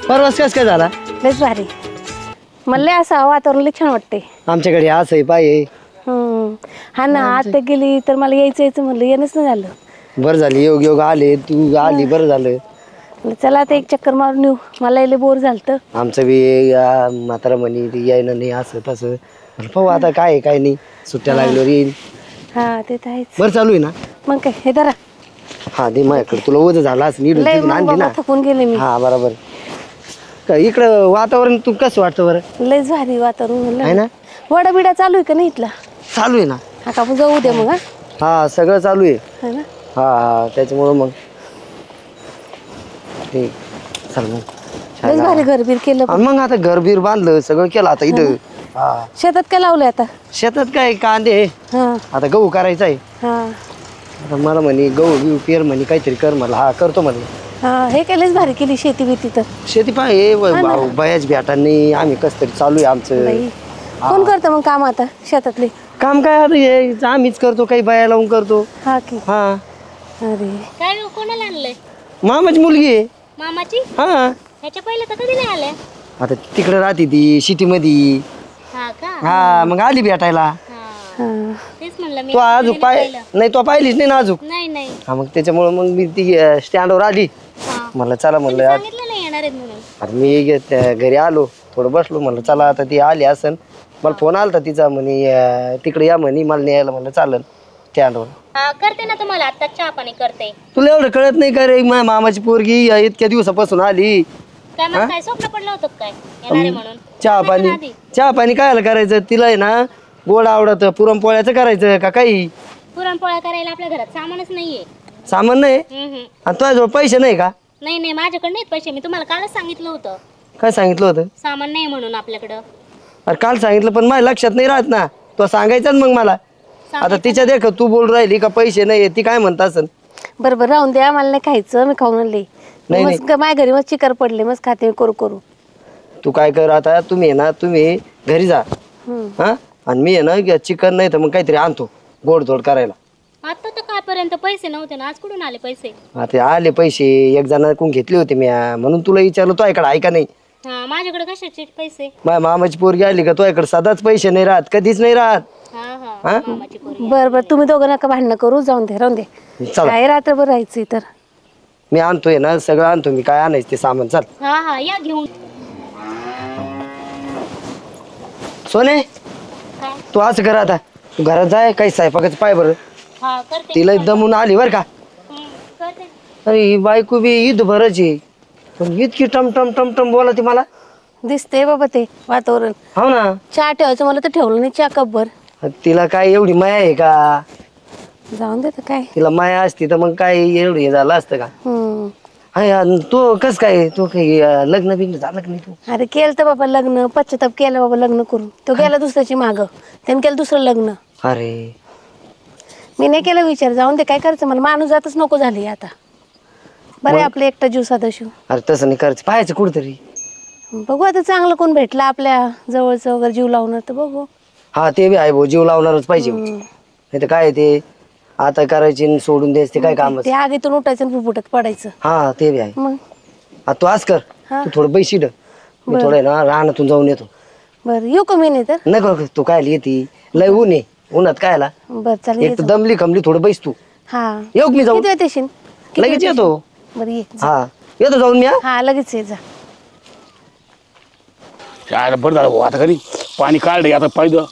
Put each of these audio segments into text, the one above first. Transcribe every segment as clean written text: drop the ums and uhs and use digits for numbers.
परवास कस काय झाला? लयच भारी. मला असं वातावरण लय छान वाटते. आमच्याकडे असं पाय. हा ना, आता गेली तर मला यायचं म्हणलं, येणंच नाही झालं. बरं झाली, योग योग आले, तू आली, बरं झालं. चला आता एक चक्कर मारून येऊ, मला लय बोर झालं. आमचं बी म्हातारा म्हणी यायला नाही असं तसं. पाहू आता काय काय नाही, सुट्ट्या लागल्यावर येईल. हा ते तर आहेच. बरं चालू आहे ना? मग काय, हे धरा. हा दे माझ्याकडे, तुला ओझं झाला असं नीट आणली ना. थकून गेले मी. हा बरोबर. इकडं वातावरण तू कसं वाटतं बरं? लयच भारी वातावरण आहे ना. वडा बिडा चालू आहे का नाही इथला? चालू आहे ना. आता आपण जाऊ दे मग. हा सगळं चालू आहे ना. हा त्याच्यामुळं मग ठीक चल मग. लयच भारी घरबीर केलं. मग आता घरबीर बांधलं, सगळं केलं आता इथं. हा शेतात काय लावलंय आता? शेतात काय कांदे, आता गहू करायचा आहे. आता मला म्हणे गहू बिहू पेर म्हणे, काहीतरी कर मला. हा करतो म्हणलं. हा हे केलंच भारी केली शेती बिती. तर शेती पाय बयाच भेटा नाही, आम्ही कस तरी चालू आहे आमचं. कोण करतं मग काम आता शेतातले? काम काय आता हे आम्हीच करतो, काही बाया लावून करतो. हा की. हा अरे काय कोणाला आणलंय? मामाची मुलगी आहे. मामाची? हा ह्याच्या पहिले तर कधी नाही आल्या. आता तिकडे राहते ती सिटी मध्ये. हा का? हा मग आली भेटायला. तेच म्हणलं मी. तो अजून नाही, तो पाहिलीच नाही ना अजून. नाही नाही. हा मग त्याच्यामुळे मग मी ती स्टँडवर आली. म्हणलं चला म्हणलं. सांगितलं नाही येणार आहेत म्हणून. आता मी घरी आलो, थोडं बसलो, म्हणलं चला आता ती आली असन. मला फोन आलता तिचा, म्हणे तिकडे या म्हणे मला न्यायला. म्हणलं चालन स्टँडवर. हा करते ना तुम्हाला आता चहा पाणी करते. तुला एवढं कळत नाही का रे, माझ्या मामाची पोरगी इतक्या दिवसापासून आली. काय मग काय स्वप्न पडलं होतं काय येणार आहे म्हणून? चहा पाणी कायला करायचं तिला आहे ना, गोड आवडत, पुरणपोळ्याचं करायचं का काही? पुरणपोळ्या करायला आपल्या घरात सामानच नाहीये. सामान नाही? आणि तुझ्याजवळ पैसे नाही का? नाही नाही, माझ्याकडे नाहीत पैसे. मी तुम्हाला कालच सांगितलं होतं. काय सांगितलं होतं? सामान नाही म्हणून आपल्याकडं. अरे काल सांगितलं पण माझ्या लक्षात नाही राहत ना. तो सांगायचं मग मला. आता तिच्या देख तू बोल राहिली का पैसे नाही, ती काय म्हणत असन. बरोबर राहून द्या, मला नाही खायचं, मी खाऊन आणले. माझ्या घरी मग चिकर पडले, मग खाते करू करू. तू काय कर आता, तुम्ही आहे ना तुम्ही घरी जा. हा आणि मी आहे ना चिकन नाही तर मग काहीतरी आणतो गोडधोड करायला. आता तर कालपर्यंत पैसे नव्हते ना, आज कुठून आले पैसे? आता आले पैसे, एक जणांकडून घेतले होते मी, म्हणून तुला विचारलं तो ऐकडे आहे का नाही. हा माझ्याकडे कशाचे पैसे? माझ्या मामाची पोरगी आली का तो ऐकडे सदाच पैसे नाही राहत, कधीच नाही राहत. बर बर, तुम्ही दोघं नका भांडणं करू, जाऊन दे राहून दे. काय रात्रभर राहायचं तर. मी आणतोय ना सगळं आणतो मी, काय आणायचं ते सामान. चल हा हा या घेऊन. सोने तू असं कर, आता तू घरात जाय, काही स्वयंपाकाचं पाय बरं. तिला दमून आली बर का. अरे ही बायको बी ईद भरच आहे, पण इतकी टमटम टमटम बोला ती मला. दिसते बाबा ते वातावरण. हो ना. चहा ठेवायचं मला तर ठेवलं नाही, चहा कपभर. तिला काय एवढी माया आहे का? जाऊन दे काय. तिला माया असती तर मग काय एवढं हे झालं असतं का? तू कस काय, तू काही लग्न बिग्न झालं का नाही तू? अरे केलं तर बाबा लग्न, पश्चाताप केलं बाबा लग्न करून. तो गेला दुसऱ्याची माग, त्याने केलं दुसरं लग्न. अरे मी नाही केला विचार, जाऊन दे काय करायचं, मला माणूस जातच नको झाली आता. बरं आपलं एकटा जीव साधा शिव. अरे तसं नाही करायचं, पाहायचं कुठतरी. बघू आता चांगलं कोण भेटलं आपल्या जवळचं वगैरे जीव लावणार तर बघू. हा ते बी आहे भाऊ, जीव लावणारच पाहिजे. नाही तर काय ते आता करायची सोडून द्यायचं ते काय काम. ते आगीतून उठायचं आणि फुफुटात पडायचं. हा ते बी आहे. मग तू आज कर, तू थोडं बैशी ड, मी थोडं ना रानातून जाऊन येतो. बरं येऊ का मी नाही तर? नाही तू काय येते, लय ऊन आहे, उन्हात कायला. बरं चालेल. एक तर दमली खमली, थोडं बैस तू. हा येऊ मी जाऊ. लगेच येतो. बरं ये. हा येतो जाऊन मी. हा लगेच ये जा. बरं झालं भाऊ, आता कधी पाणी काढले आता पाहिजे.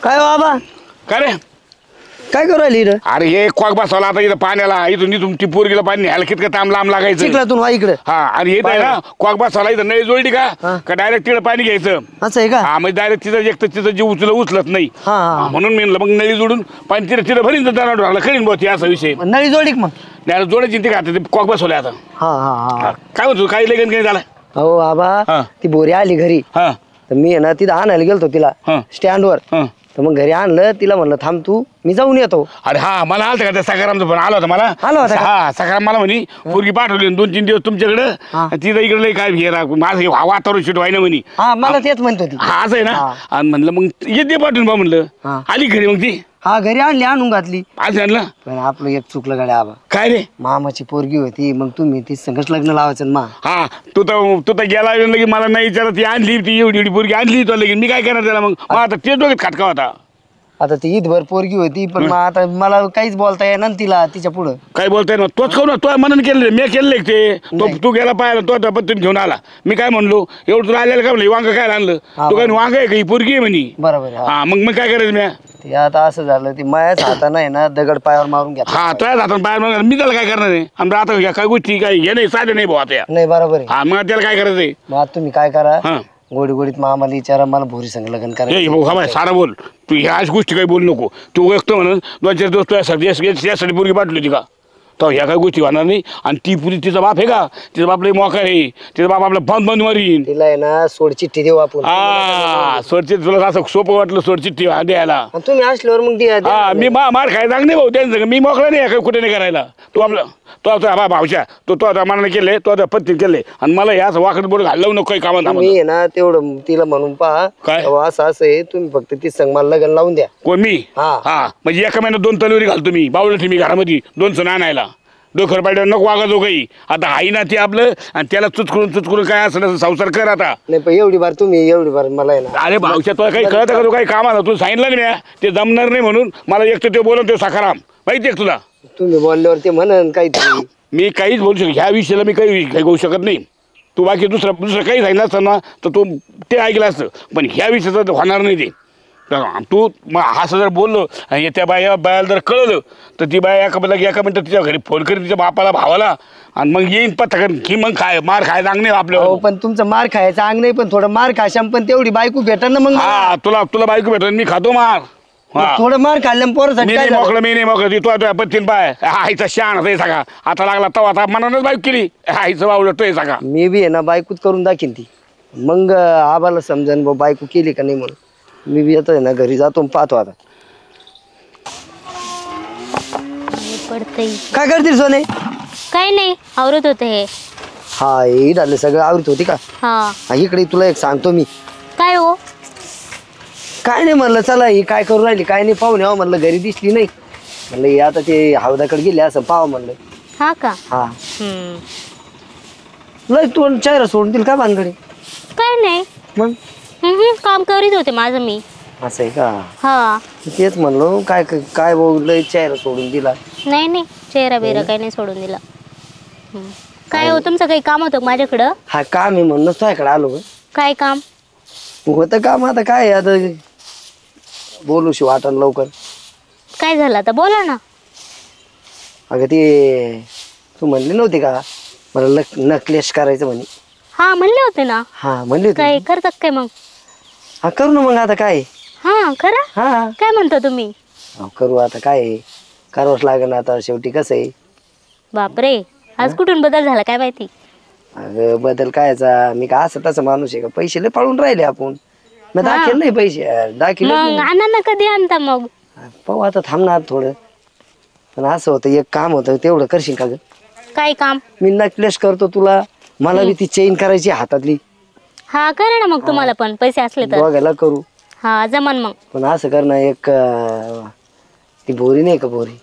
काय बाबा काय रे, काय करू राहिली? अरे हे कॉक बसवला आता इथं पाण्याला, इथून ती पोरगीला पाणी न्यायला कितकं ताम लांब लागायचं. चिखलातून वा इकडे. हा आणि येत आहे ना कॉक बसवला इथं नळी जोडली का डायरेक्ट तिकडे पाणी घ्यायचं. असं आहे का? हा म्हणजे डायरेक्ट तिथं एक तर तिथं जीव उचलत नाही. म्हणून मी मग नळी जोडून पाणी तिथं भरीन दराड लागला करीन बहुती असा विषय. नळी जोडी मग नाही जोडायची ते का ते कॉक बसवले आता. काय होतो काही लगन काही झालं? हो बाबा ती बोरी आली घरी, तर मी ना तिथं आणायला गेलतो तिला स्टँडवर. तर मग घरी आणलं, तिला म्हणलं थांब तू, मी जाऊन येतो. अरे हा मला आलं का त्या सकारामचा फोन आला होता मला. आला होता? हा सकाराम मला म्हणे पोरगी पाठवली 2-3 दिवस तुमच्याकडे, तिथं इकडे काय घेरा माझं वातावरण शिट व्हाय ना म्हणे. मला तेच म्हणतो ती. हा असं आहे ना. आणि म्हणलं मग येते पाठवून बा म्हणलं. आली घरी मग ती. हा घरी आणली, आणून घातली. आज आणलं पण आपलं एक चुकलं गाड्या आबा. काय रे? मामाची पोरगी होती, मग तुम्ही ती संघच लग्न लावायचं ना मा. हा तू तर गेला की मला नाही विचारत, ती आणली ती एवढी एवढी पोरगी आणली तो लगेच मी काय करणार त्याला? मग आता ते डोक्यात खटका होता. आता ती ईदभर पोरगी होती, पण मग आता मला काहीच बोलता येणार ना तिला तिच्या पुढं. काय बोलताय ना? तोच खाऊ ना, तो मनाने केलं, मी केलं ते. तू गेला पाहिला, तो आता पद्धतीने घेऊन आला. मी काय म्हणलो, एवढं तुला आलेलं काय म्हणलं, वांग काय आणलं तू? काय वांग आहे का? ही पोरगी आहे म्हणे. बरोबर आहे. हा मग काय करायचं मी? ते आता असं झालं, ती मायाच हातानं आहे ना दगड पायावर मारून घ्या. हा तो हातात बाहेर मग मी त्याला काय करणार आहे? आणि आता ह्या काय गोष्टी काय हे नाही, साधे नाही भाऊ आता या. नाही बरोबर आहे. हा मग त्याला काय करायचंय? मग आता तुम्ही काय करा, हा गोडी गोडीत मामाला विचारा, मला भोरी संग लग्न हे करायचं. भाऊ हा बाय सारा बोल, तू ह्या अशा गोष्टी काही बोलू नको. तू व्यक्त म्हणून 2-4 दिवस यासाठी पोरगी पाठवली होती का? तर ह्या काही गोष्टी होणार नाही. आणि ती पुरी तिचा बाप आहे का? तिचा बाप लई मोका आहे, तिचा बाप आपला बंद बंद मारीन. तिला आहे ना सोड चिठ्ठी देऊ आपण. हा सोडचिठ्ठी तुला असं सोपं वाटलं सोडचिठ्ठी द्यायला? आणि तुम्ही असल्यावर मग द्या. हा मी मार खायला नाही भाऊ त्यांचं, मी मोकळा नाही काय कुठे नाही करायला. तू आपलं तो आता भावच्या तो आता मनाने केले, तो आता पत्ती केले, आणि मला याच वाकड बोर्ड घालवू नको काही कामात. मी आहे ना तेवढं तिला म्हणून पहा काय? असं असं आहे, तुम्ही फक्त ती संग मला लग्न लावून द्या. कोण मी? हा. हा म्हणजे एका महिन्यात 2 तलवारी घालतो मी, बावळठी मी घरामध्ये 2 सण आणायला. डोकर पाड्या नको वागायचो काही. आता आई ना ते आपलं, आणि त्याला चुचकरून काय असं संसार कर आता. नाही पण एवढी बार तुम्ही एवढी बार मला आहे ना. अरे भाऊच्या तुला काही कळतं का? तू काही काम आला, तू सांगितलं ना ते जमणार नाही म्हणून. मला एक तर ते बोलून ते सखाराम माहिती आहे तुला. तुम्ही बोलल्यावर ते म्हणन काहीतरी. मी काहीच बोलू शकतो ह्या विषयाला, मी काही होऊ शकत नाही. तू बाकी दुसरं काही सांगितलं असतं ना तर तू ते ऐकलं असतं, पण ह्या विषयाचं होणार नाही ते. तू असं जर बोललो आणि त्या बायाला जर कळलं तर ती बाया एका मिनिटात तिच्या घरी फोन करी तिच्या बापाला भावाला, आणि मग येईन पत्ता की मग काय मार खायला अंग नाही आपल्याला. पण तुमचं मार खायचं अंग नाही, पण थोडं मार खाशाम, पण तेवढी बायको भेटन ना मग. हा तुला बायको भेटत, मी खातो मार. थोडं मार खाल्लं पोरासाठी मी काय नाही झालं? मोकळं, मी नाही मोकळं. तू पत्तीन पाय आईचा शाण आहे सगळा. आता लागला तवा आता मनानच बायको केली, आईचं वावडतोय सगळा. मी बी आहे ना बायकोच करून दाखीन ती, मग आबाला समजन बायको केली का नाही म्हणून. मी बी येतोय ना घरी जातो पाहतो आता पडतंय. काय करतील सोने. काय नाही, आवरत होते हे. हा हे झालं सगळं आवृत होती का? हा इकडे तुला एक सांगतो मी. काय हो? काय नाही म्हणलं, चला ही काय करू राहिली काय नाही पाहून यावं म्हणलं, घरी दिसली नाही म्हणलं, हे आता ते हौदाकडे गेले असं पाहावं म्हणलं. हा का? हा लय तोंड चेहरा सोडून दिल का भानगडी? काय नाही, मग काम करीत होते माझं मी. असं आहे का? हा तेच म्हणलो काय काय लय चेहरा सोडून दिला. नाही चेहरा बेरा काही नाही सोडून दिला. काय हो, तुमचं काही काम होतं माझ्याकडं? हा काम आहे म्हणूनच तुझ्याकडे आलो ग. काय काम होतं काम? आता काय आता बोलूशी वाटण लवकर. काय झालं आता? बोला ना. अगं ते तू म्हणली नव्हती का मला नकलेश करायचं म्हणे? हा म्हणले होते ना. हा म्हणली होती. काय करतात काय मग? हा करू ना मग आता काय. हा खरं? हा काय म्हणता तुम्ही? करू आता काय करावंच लागेल आता, शेवटी कसं आहे. बापरे, आज कुठून बदल झाला काय माहिती. अगं बदल कायचा, मी का असं तसं माणूस आहे का? पैसे लय पळून राहिले आपण. मी दाखल नाही पैसे दाखल. मग आणा ना, कधी आणता मग? पाहू आता, थांबणार थोडं. पण असं होतं एक काम होतं, तेवढं करशील का ग? काय काम? मी नकलेश करतो तुला, मला बी ती चेन करायची हातातली. हा करा ना मग, तुम्हाला पण पैसे असले तर. दोघाला करू. हा जमन मग. पण असं कर ना, एक ती भोरी नाही का भोरी,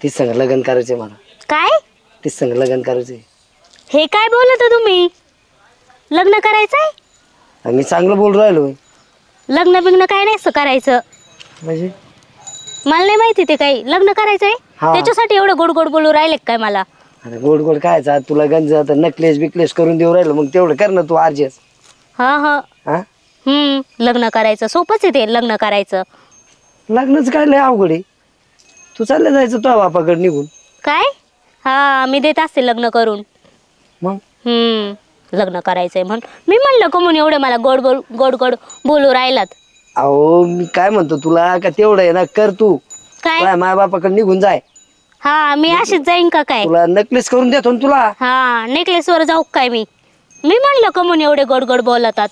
तीच संग लग्न करायचंय मला. काय? तीच संग लग्न करायचंय. हे काय बोलत तुम्ही? लग्न करायचंय? मी चांगलं बोल राहिलो. लग्न बिग्न काय नाही असं करायचं म्हणजे मला नाही माहिती ते काही. लग्न करायचंय त्याच्यासाठी एवढं गोड गोड बोलू राहिले काय मला? अरे गोड गोड कायचा तुला गंज आता नकलेस बिकलेस करून देऊ राहिलो, मग तेवढं कर ना तू अर्जेस. हा हा हा लग्न करायचं सोपंच आहे ते. लग्न करायचं लग्नच काय लय अवघड आहे. तू चालले जायचं तुझ्या बापाकडे निघून. काय? हा मी देत असते लग्न करून. मग लग्न करायचंय म्हण मी म्हणलं का म्हणून एवढं मला गोड गोड गोड गोड बोलू राहिलात. अहो मी काय म्हणतो तुला का तेवढं आहे ना कर तू. काय? माझ्या बापाकडे निघून जाय. हा मी अशीच जाईन का काय? तुला नकलेस करून देतो ना तुला. हा नेकलेस वर जाऊ काय मी म्हणलं का म्हणून एवढे गोड गोड बोलतात.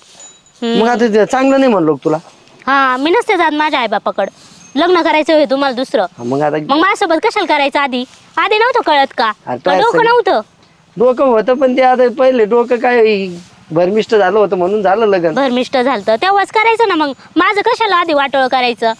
मग आता ते चांगलं नाही म्हणलो तुला. हा मी नसते जात माझ्या आई बापाकडं. लग्न करायचं होय तुम्हाला दुसरं. मग आता मग माझ्यासोबत कशाला करायचं? आधी नव्हतं कळत का? आता डोकं नव्हतं? डोकं होतं पण ते आता पहिले डोकं काय भरमिष्ट झालं होतं म्हणून झालं लग्न. भरमिष्ट झालं तेव्हाच करायचं ना. मग माझं कशाला आधी वाटोळ करायचं?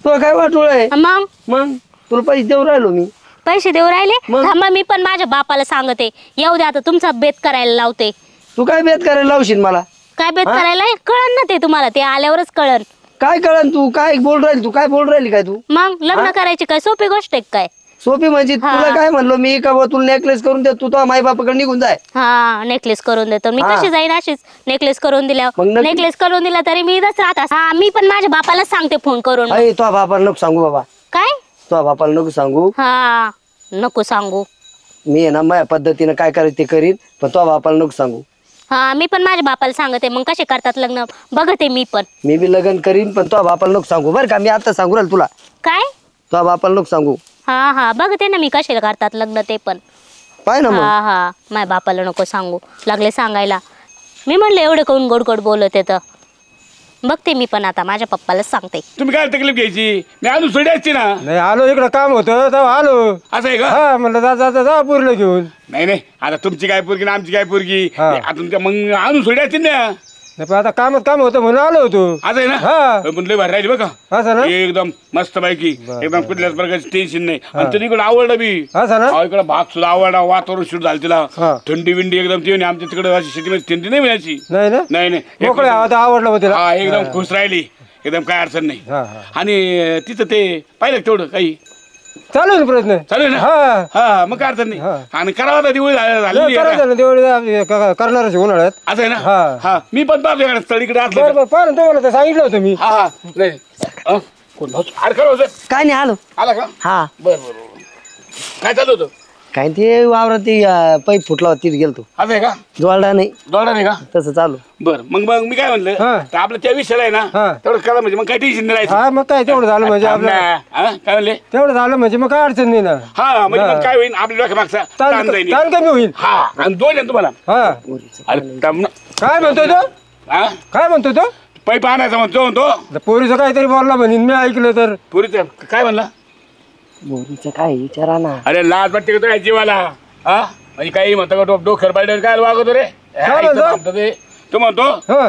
तो काय वाटोळ आहे मग मग तुला पैसे देऊ राहिलो मी पैसे देऊ राहिले मग? थांबा मी पण माझ्या बापाला सांगते येऊ दे आता तुमचा बेत करायला लावते तू काय बेत करायला लावशील मला काय बेत करायला कळन ना ते तुम्हाला ते आल्यावरच कळन काय कळन तू काय बोल राहिली तू काय बोल राहिली काय तू मग लग्न करायची काय सोपी गोष्ट आहे काय सोपी म्हणजे तुला काय म्हणलो मी का तुला नेकलेस करून दे तू तो माई बापाकडे निघून जाय हा नेकलेस करून देतो मी कशी जाईन अशीच नेकलेस करून दिल्यावर मग नक्की- नेकलेस करून दिला तरी मी इथंच राहत हा मी पण माझ्या बापाला सांगते फोन करून अय तो बापाला नको सांगू बाबा काय तो बापाला नको सांगू हा नको सांगू मी आहे ना माझ्या पद्धतीनं काय करायचं ते करीन पण तो बापाला नको सांगू हा मी पण माझ्या बापाला सांगते मग कसे करतात लग्न बघते मी पण मी बी लग्न करीन पण तो बापाला नको सांगू बरं का मी आता सांगू राहिलो तुला काय तो बापाला नको सांगू हा हा बघते ना मी कसे करतात लग्न ते पण पाय ना मग हा हा माझ्या बापाला नको सांगू लागले सांगायला मी म्हणलं एवढं कोण गोड गोड बोलत येतं बघते मी पण आता माझ्या पप्पालाच सांगते तुम्ही काय तकलीफ घ्यायची मी अजून सोडी असते ना. नाही आलो इकडं काम होतं तेव्हा आलो. असं आहे का? हा म्हणलं जा पूर्ण घेऊन. नाही नाही आता तुमची काय पोरगी ना आमची काय पोरगी हा. आता तुमच्या मग आणून सोडी असतील ना. नाही पण आता काम होतं म्हणून आलो होतो. असं आहे ना. हा. पण लय भारी राहिली बघा. असं ना. एकदम मस्त पैकी एकदम कुठल्याच प्रकारची टेन्शन नाही आणि तरी इकडे आवडलं बी. असं ना. इकडे भाग सुद्धा आवडला वातावरण शूट झालं तिला हा. थंडी विंडी एकदम ती आमच्या तिकडे अशी शेतीमध्ये थंडी नाही मिळायची. नाही ना. नाही नाही मोकळे आता आवडलं मग तिला. हा एकदम खुश राहिली एकदम काय अडचण नाही. हा, हा. आणि तिथं ते पाहिलं का तेवढं काही चालू आहे ना प्रयत्न. चालू आहे ना. हा. हा मग काय अडचण नाही. हा. आणि करावं आता दिवाळी झालेली आहे करायचं का? ना तेवढे करणारच उन्हाळ्यात. असं आहे ना. हा. हा मी पण पाहतो स्थळीकडे असलं बरं पाहा ना तुम्हाला तर सांगितलं होतं मी. हा हा नाही अं? कोण भाऊ? अरे खरं होतं काय नाही आलो आला का हा बरं बरं बरं. काय चालू होतं काय ते वावरात ते पाईप फुटला होता तिथे गेलतो असं आहे का जोडला नाही दोडा नाही का तसं चालू बरं मग मी काय म्हणलं हा. तर आपलं त्या विषयाला आहे ना हा. तेवढं करा म्हणजे मग काय टेन्शन नाही राहायचं. हा मग काय तेवढं झालं म्हणजे थांब आपलं ना. हा, काय म्हणले तेवढं झालं म्हणजे मग काय अडचण नाही ना. हा म्हणजे हा. मग काय होईल आपल्या डोक्या मागचा ताण जाईल. ताण कमी होईल. हा आणि दोन आहे ना तुम्हाला हा अरे थांब ना. काय म्हणतोय तो हा काय म्हणतोय तो पैप आणायचा म्हणतो आता पोरीचं काहीतरी बोलला म्हणून मी ऐकलं तर. पुरीचं काय म्हणला बोरीचं काय विचारा ना अरे लाज वाटते का तुला जीवाला हा म्हणजे काही म्हणतो का डोकर बायडर काय वागवतो रे म्हणतो? म्हणतो ते तो म्हणतो हा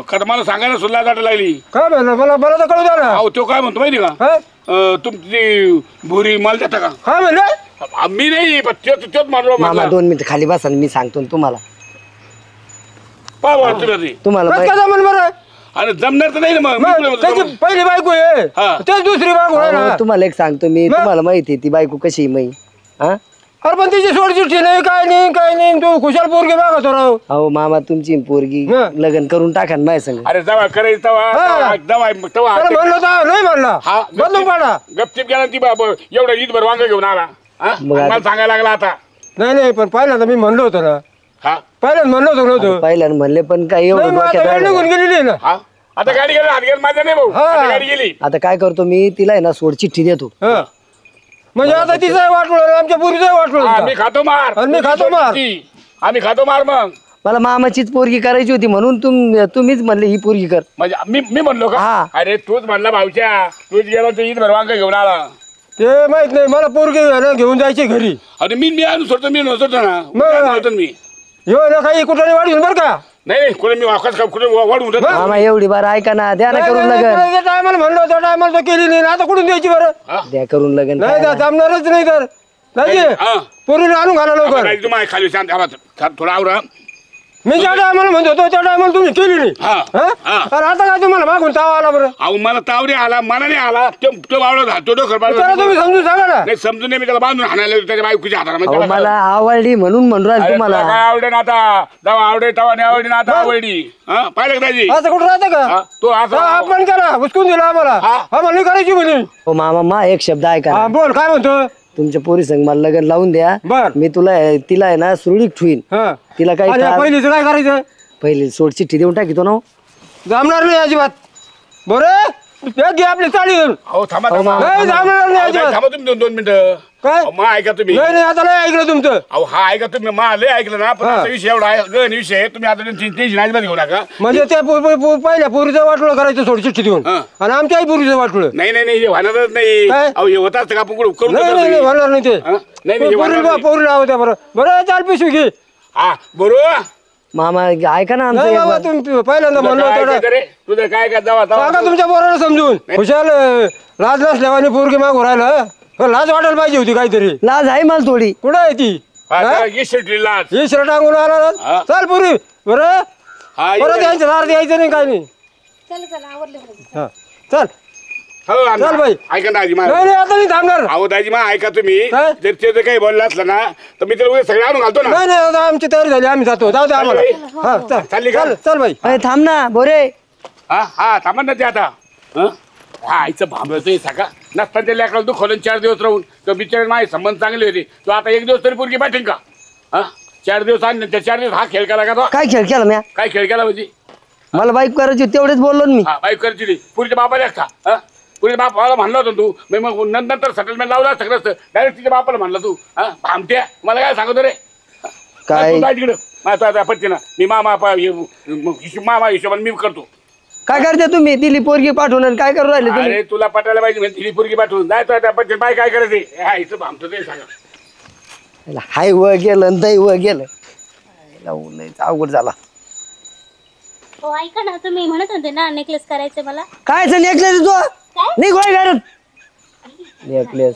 खरं मला सांगायला सुद्धा वाटायला लागली. काय म्हणलं मला तर कळू द्या ना. अहो तो काय म्हणतो माहिती का हा? तुमची भुरी मला देता का काय म्हणलं मी नाही पण तोच मानलो मामा मला 2 मिनिटं खाली बसा ना, मी सांगतो ना तुम्हाला पाहा तुम्ही तुम्हाला कसं माहित- काय जमलं बरं. अरे जमणार तर नाही ना मग मी मग कुठे म्हणतो त्याची जमणार? पहिली बायको आहे हा. तेच दुसरी बायको आहे ना. अहो, तुम्हाला एक सांगतो मी मग? तुम्हाला माहिती आहे ती बायको कशी आहे मै हा अरे पण तिची सोडचिठ्ठी नाही काय नाही तू खुशाल पोरगी मागतो राव. अहो मामा तुमची पोरगी हा. लग्न करून टाका ना माझ्या संग अरे जवा करायचं तवा हा. तवा त्याला म्हणलं तर नाही म्हणला हा बदलून पाडा. गपचिप गेला ती बाबा एवढं ईदभर वांग घेऊन आला हा? मग आता- मला सांगायला लागला आता नाही पण पाहिलं तर मी म्हणलो होतो ना हा पहिल्याच म्हणलो होतो नव्हतं. पहिल्यानं म्हणले पण काय नाही एवढं मग आता डोक्यात वेळ राहिलं निघून का? गेलेली आहे ना. हा आता गाडी गेली हात गेला माझा नाही भाऊ हा. आता गाडी गेली आता काय करतो मी तिला आहे ना सोड चिठ्ठी देतो हा. म्हणजे आता तिचं वाटलं आमच्या पोरीचं वाटलं आम्ही खातो मार आणि मी खातो मार. आम्ही खातो मार मग मला मामाचीच पोरगी करायची होती म्हणून तुम्हीच म्हणले ही पोरगी कर म्हणजे मी म्हणलो का हा. अरे तूच म्हणला भाऊच्या तूच गेला तर ईद भरवांग घेऊन आला ते माहित नाही मला पोरगी घेऊन जायची घरी. अरे मी आणून सोडतो मी नसतो ना मग- मी येऊ ना काही कुठं वाढून बरं का. नाही कुठे मी वाकच कुठे वाढून जातो. मामा एवढी बार ऐका ना द्या ना करून लगन टायमाला म्हणलं होतं टायमाला तो केली नाही आता कुठून द्यायची बरं. हा? द्या करून लगन नाही काय ना. जमणारच नाही तर नाही हा. पोरीला आणून घाला लवकर. नाही, तुम्हाला खाली शांत आवाज थोडा आवरा मी ज्या टायमाला म्हणतो होतो त्या टायमाला तुम्ही केली नाही. हा. हा? हा. आणि आता काय तुम्हाला मागून ताव आला बरं. अहो मला तावरे आला मला नाही आला तो बावळा तो डोकर त्याला तुम्ही समजून सांगा ना. नाही समजून नाही मी त्याला बांधून हाणायला त्याच्या बायकोच्या हाताला मग अहो त्याला मला आवडली म्हणून म्हणून राहील अरे तुम्हाला तुला काय आवडे ना आता जेव्हा आवडे तेव्हा नाही आवडे ना आता आवडली हा पाहिलं का दाजी असं कुठं राहतं हा, का. तो असं हा, अपमान केला हुसकून दिला आम्हाला. हा. आम्हाला नाही करायची म्हणे. हो मामा मा एक शब्द ऐका हा ना. बोल काय म्हणतो. तुमच्या पोरी संग मला लगन लावून द्या बर. मी तिला आहे ना सुरळीत ठेवीन हा तिला काही आणि त्रास- पहिलीचं काय करायचं. पहिले सोड चिठ्ठी देऊन टाकीतो ना हो. जमणार नाही अजिबात. बरं घे आपली चाळी घेऊन. हो थांबा अहो, थांबा नाही जमणार नाही अहो, अजिबात. थांबा तुम्ही दोन मिनिटं काय अहो, मा ऐका तुम्ही नाही नाही आता नाही ऐकलं तुमचं. अहो हा ऐका तुम्ही मा लय ऐकलं ना पण हा. आता विषय एवढा आहे गण विषय आहे. तुम्ही आता टेन्शन अजिबात घेऊ नका म्हणजे त्या पहिल्या पोरीचं वाटलं करायचं थोडी चिठ्ठी देऊन हा. आणि आमच्याही पोरीचं वाटलं. नाही नाही नाही हे होणारच नाही काय? अहो हे होत असतं का आपण कुठं करून नाही देतो नाही सगळी? होणार नाही ते. हा? नाही नाही हे होणार पोरीला नाही. पोरीला होत्या बरं बरं चाल पिशवी घे. हा बरोबर मामा ऐका ना आमचं नाही एक बाबा बार. तुम्ही पहिल्यांदा म्हणलो होतं तुझं काय काय जावा सांगा तुमच्या पोराला समजून खुशाल लाज नसल्यावानी पोरगी मागू राहिलं लाज वाटायला पाहिजे होती काहीतरी लाज आहे मला थोडी. कुठं आहे ती ही शर्ट टांगून आला चाल पुरी बरं परत यांच्या दारात यायचं नाही काय नाही चला चला आवरले बरं. हा चल चल बाई. ऐका ना दाजी नाही मा नाही आता नाही थांबणार अहो दाजी मा ऐका तुम्ही काय? जर ते काही बोललं असलं ना तर मी त्याला सगळं आणून घालतो ना. नाही नाही आता आमची तयारी झाली आम्ही जातो जाऊ दे आम्हाला हा चल चालली का? चल चल बाई अरे थांब ना बोरे. हा थांबा ना ते आता हा आईचं भांबतोय सका नसताना त्या लेकराला दुखवलं 4 दिवस राहून तर बिचारे माझे संबंध चांगले होते तो आता 1 दिवस तरी पोरगी पाठीन का 4 दिवस आणले त्या 4 दिवस हा खेळ केला का तो काय खेळ केला म्या? काय खेळ केला म्हणजे मला बाईक करायची तेवढेच बोललो ना मी. हा बाईक करची पुरीच्या बापाला एकटा पुरीच्या बापाला म्हणला होता तू मग नंतर सेटलमेंट लावला सगळं असतं डायरेक्ट तिच्या बापाला म्हणला तू भामट्या मला काय सांगतो रे काय? तिकडं माझा पत्तीनं मी मामा हिशोबाने मी करतो. काय करते तुम्ही? दिली पोरगी पाठवून आणि काय करू राहिले तुम्ही? अरे तुला पटायला पाहिजे म्हणजे तिची पोरगी पाठवून जायचं त्या पत्ती बाय काय करायचे हा इथं भामतो ते सांगा. हाय व गेलं आणि दै व गेलं. लयच अवघड झाला. हो ऐका ना तुम्ही म्हणत होते ना नेकलेस करायचं मला. काय नेकलेस तू निघ घरात नेकलेस